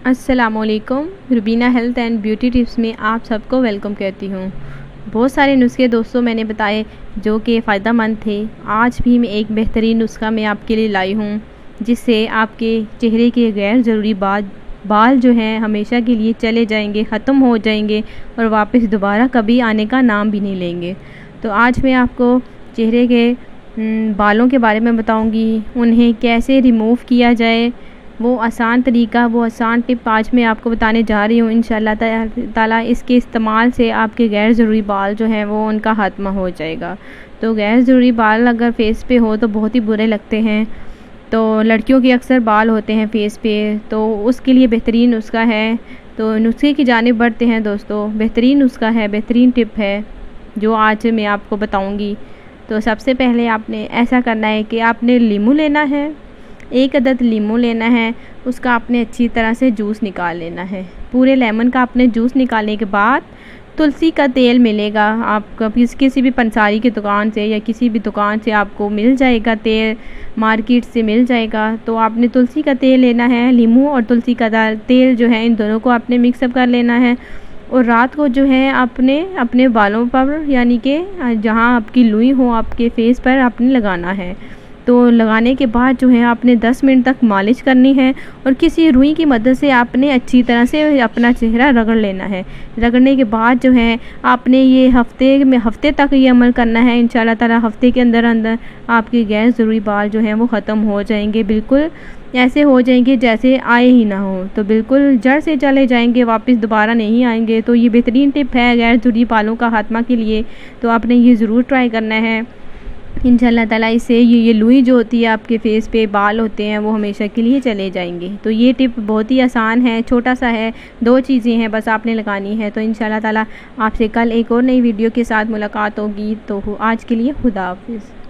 अस्सलामुअलैकुम। Rubina health and beauty tips में आप सबको वेलकम कहती हूँ। बहुत सारे नुस्खे दोस्तों मैंने बताए जो कि फ़ायदेमंद थे। आज भी मैं एक बेहतरीन नुस्खा मैं आपके लिए लाई हूँ जिससे आपके चेहरे के गैर ज़रूरी बाल जो हैं हमेशा के लिए चले जाएंगे, ख़त्म हो जाएंगे और वापस दोबारा कभी आने का नाम भी नहीं लेंगे। तो आज मैं आपको चेहरे के बालों के बारे में बताऊंगी, उन्हें कैसे रिमूव किया जाए, वो आसान तरीका, वो आसान टिप आज मैं आपको बताने जा रही हूँ। इंशाल्लाह ताला इसके इस्तेमाल से आपके गैर ज़रूरी बाल जो हैं वो उनका खात्मा हो जाएगा। तो गैर ज़रूरी बाल अगर फेस पे हो तो बहुत ही बुरे लगते हैं। तो लड़कियों के अक्सर बाल होते हैं फेस पे, तो उसके लिए बेहतरीन नुस्खा है। तो नुस्खे की जानिब बढ़ते हैं दोस्तों। बेहतरीन नुस्खा है, बेहतरीन टिप है जो आज मैं आपको बताऊँगी। तो सबसे पहले आपने ऐसा करना है कि आपने लीमू लेना है, 1 अदद लीमू लेना है। उसका आपने अच्छी तरह से जूस निकाल लेना है। पूरे लेमन का आपने जूस निकालने के बाद तुलसी का तेल मिलेगा आपका किसी भी पंसारी की दुकान से या किसी भी दुकान से आपको मिल जाएगा, तेल मार्केट से मिल जाएगा। तो आपने तुलसी का तेल लेना है, लीमू और तुलसी का तेल जो है इन दोनों को आपने मिक्सअप कर लेना है। और रात को जो है आपने अपने बालों पर यानी कि जहाँ आपकी लुई हो आपके फेस पर आपने लगाना है। तो लगाने के बाद जो है आपने 10 मिनट तक मालिश करनी है और किसी रुई की मदद से आपने अच्छी तरह से अपना चेहरा रगड़ लेना है। रगड़ने के बाद जो है आपने ये हफ्ते तक ये अमल करना है। इंशाल्लाह ताला हफ्ते के अंदर अंदर आपके गैर ज़रूरी बाल जो हैं वो ख़त्म हो जाएंगे, बिल्कुल ऐसे हो जाएंगे जैसे आए ही ना हो। तो बिल्कुल जड़ से चले जाएंगे, वापस दोबारा नहीं आएंगे। तो ये बेहतरीन टिप है गैर ज़रूरी बालों का खात्मा के लिए। तो आपने ये ज़रूर ट्राई करना है। इंशाल्लाह ताला इससे ये लुई जो होती है आपके फेस पे बाल होते हैं वो हमेशा के लिए चले जाएंगे। तो ये टिप बहुत ही आसान है, छोटा सा है, 2 चीज़ें हैं बस आपने लगानी है। तो इंशाल्लाह ताला आपसे कल एक और नई वीडियो के साथ मुलाकात होगी। तो आज के लिए खुदा हाफिज़।